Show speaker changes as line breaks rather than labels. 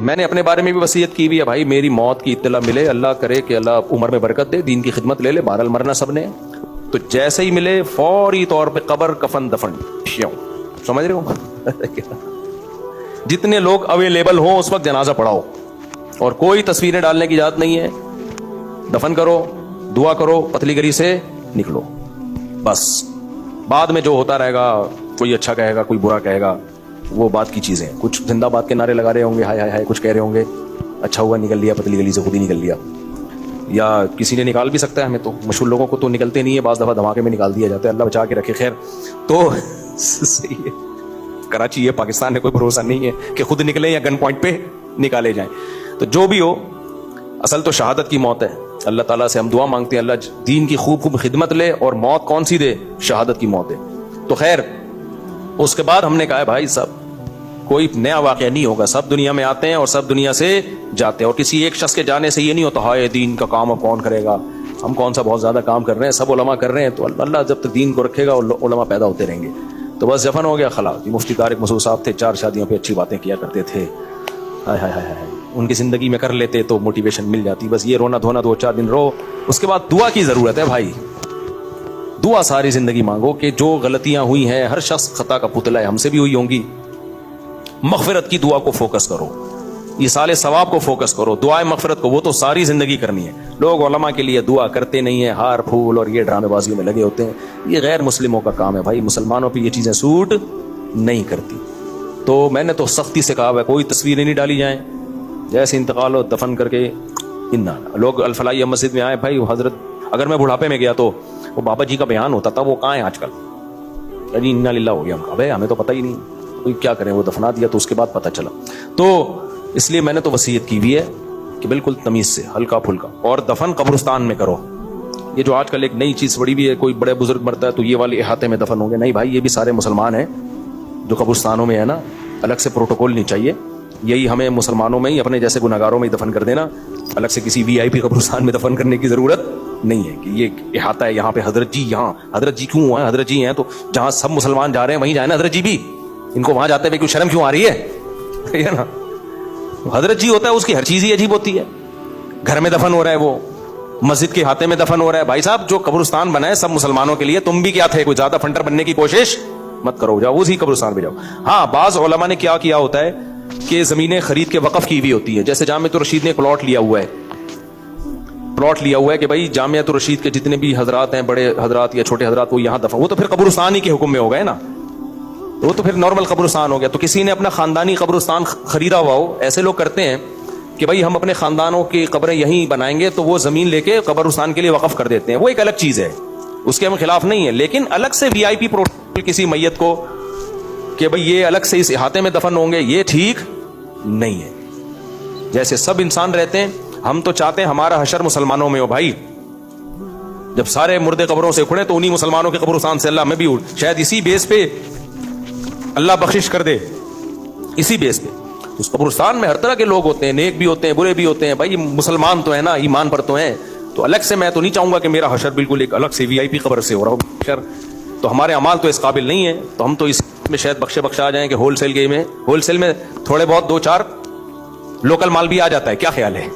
میں نے اپنے بارے میں بھی وصیت کی ہوئی ہے بھائی, میری موت کی اطلاع ملے, اللہ کرے کہ اللہ عمر میں برکت دے, دین کی خدمت لے لے, بہرحال مرنا سب نے, تو جیسے ہی ملے فوری طور پہ قبر کفن دفن, سمجھ رہے ہو, جتنے لوگ اویلیبل ہوں اس وقت جنازہ پڑھاؤ, اور کوئی تصویریں ڈالنے کی اجازت نہیں ہے, دفن کرو, دعا کرو, پتلی گری سے نکلو بس. بعد میں جو ہوتا رہے گا, کوئی اچھا کہے گا, کوئی برا کہے گا, وہ بات کی چیزیں. کچھ زندہ باد کے نعرے لگا رہے ہوں گے, ہائے ہائے ہائے, کچھ کہہ رہے ہوں گے, اچھا ہوا نکل لیا پتلی گلی سے, خود ہی نکل لیا, یا کسی نے نکال بھی سکتا ہے, ہمیں تو مشہور لوگوں کو تو نکلتے نہیں ہے, بعض دفعہ دھماکے میں نکال دیا جاتا ہے, اللہ بچا کے رکھے. خیر تو صحیح ہے, کراچی ہے, پاکستان ہے, کوئی بھروسہ نہیں ہے کہ خود نکلے یا گن پوائنٹ پہ نکالے جائیں. تو جو بھی ہو, اصل تو شہادت کی موت ہے. اللہ تعالیٰ سے ہم دعا مانگتے ہیں اللہ دین کی خوب خوب خدمت لے, اور موت کون سی دے؟ شہادت کی موت دے. تو خیر اس کے بعد ہم نے کہا ہے بھائی صاحب کوئی نیا واقعہ نہیں ہوگا, سب دنیا میں آتے ہیں اور سب دنیا سے جاتے ہیں, اور کسی ایک شخص کے جانے سے یہ نہیں ہوتا ہائے دین کا کام اب کون کرے گا, ہم کون سا بہت زیادہ کام کر رہے ہیں, سب علماء کر رہے ہیں, تو اللہ جب تک دین کو رکھے گا علماء پیدا ہوتے رہیں گے. تو بس دفن ہو گیا, خلاص. مفتی طارق مسعود صاحب تھے, 4 شادیوں پہ اچھی باتیں کیا کرتے تھے, ہائے ہائے ہائے ہائے, ان کی زندگی میں کر لیتے تو موٹیویشن مل جاتی. بس یہ رونا دھونا 2-4 دن رو, اس کے بعد دعا کی ضرورت ہے بھائی, دعا ساری زندگی مانگو کہ جو غلطیاں ہوئی ہیں, ہر شخص خطا کا پتلا ہے, ہم سے بھی ہوئی ہوں گی, مغفرت کی دعا کو فوکس کرو, یہ سال ثواب کو فوکس کرو, دعائیں مغفرت کو وہ تو ساری زندگی کرنی ہے. لوگ علماء کے لیے دعا کرتے نہیں ہیں, ہار پھول اور یہ ڈرامے بازیوں میں لگے ہوتے ہیں, یہ غیر مسلموں کا کام ہے بھائی, مسلمانوں پہ یہ چیزیں سوٹ نہیں کرتی. تو میں نے تو سختی سے کہا ہے کوئی تصویریں نہیں ڈالی جائیں, جیسے انتقال ہو دفن کر کے. لوگ الفلاحیہ مسجد میں آئے بھائی, حضرت اگر میں بڑھاپے میں گیا تو وہ بابا جی کا بیان ہوتا تھا, وہ کہاں ہے آج کل, یعنی انا للہ ہو گیا. ہم ہمیں تو پتہ ہی نہیں, کوئی کیا کریں, وہ دفنا دیا تو اس کے بعد پتہ چلا. تو اس لیے میں نے تو وصیت کی ہوئی ہے کہ بالکل تمیز سے, ہلکا پھلکا, اور دفن قبرستان میں کرو. یہ جو آج کل ایک نئی چیز بڑی بھی ہے, کوئی بڑے بزرگ مرتا ہے تو یہ والے احاطے میں دفن ہوں گے, نہیں بھائی, یہ بھی سارے مسلمان ہیں جو قبرستانوں میں ہے نا, الگ سے پروٹوکول نہیں چاہیے. یہی ہمیں مسلمانوں میں ہی اپنے جیسے گناہگاروں میں ہی دفن کر دینا, الگ سے کسی VIP قبرستان میں دفن کرنے کی ضرورت نہیں ہے کہ یہ احاطہ ہے یہاں پہ حضرت جی, یہاں حضرت جی کیوں ہیں, حضرت جی ہیں تو جہاں سب مسلمان جا رہے ہیں وہیں جائیں نا حضرت جی بھی, ان کو وہاں جاتے ہوئے کیوں شرم کیوں آ رہی ہے نا. حضرت جی ہوتا ہے اس کی ہر چیز ہی عجیب ہوتی ہے, گھر میں دفن ہو رہا ہے, وہ مسجد کے احاطے میں دفن ہو رہا ہے. بھائی صاحب جو قبرستان بنا ہے سب مسلمانوں کے لیے, تم بھی کیا تھے, کوئی زیادہ فنٹر بننے کی کوشش مت کرو, جاؤ اسی قبرستان پہ جاؤ. ہاں بعض علماء نے کیا ہوتا ہے کہ زمینیں خرید کے وقف کی ہوئی ہوتی ہے, جیسے جامعۃ الرشید نے پلاٹ لیا ہوا ہے کہ بھائی جامعۃ الرشید کے جتنے بھی حضرات ہیں, بڑے حضرات یا چھوٹے حضرات, وہ یہاں دفن, وہ تو پھر قبرستان ہی کے حکم میں ہو گئے نا, وہ تو پھر نارمل قبرستان ہو گیا. تو کسی نے اپنا خاندانی قبرستان خریدا ہوا ہو, ایسے لوگ کرتے ہیں کہ بھائی ہم اپنے خاندانوں کی قبریں یہیں بنائیں گے, تو وہ زمین لے کے قبرستان کے لیے وقف کر دیتے ہیں. وہ ایک الگ چیز ہے, اس کے ہم خلاف نہیں ہے, لیکن الگ سے VIP پروٹوکول کسی میت کو کہ بھئی یہ الگ سے اس احاطے میں دفن ہوں گے, یہ ٹھیک نہیں ہے. جیسے سب انسان رہتے ہیں, ہم تو چاہتے ہیں ہمارا حشر مسلمانوں میں ہو بھائی, جب سارے مردے قبروں سے اکھڑے تو انہی مسلمانوں کے قبرستان سے اللہ میں بھی اٹھ, شاید اسی بیس پہ اللہ بخشش کر دے, اسی بیس پہ. اس قبرستان میں ہر طرح کے لوگ ہوتے ہیں, نیک بھی ہوتے ہیں, برے بھی ہوتے ہیں, بھائی مسلمان تو ہے نا, ایمان پر تو ہیں, تو الگ سے میں تو نہیں چاہوں گا کہ میرا حشر بالکل ایک الگ سے VIP قبر سے ہو رہا ہو حشر, تو ہمارے اعمال تو اس قابل نہیں ہے. تو ہم تو اس میں شاید بخشا آ جائیں کہ ہول سیل میں تھوڑے بہت 2-4 لوکل مال بھی آ جاتا ہے, کیا خیال ہے؟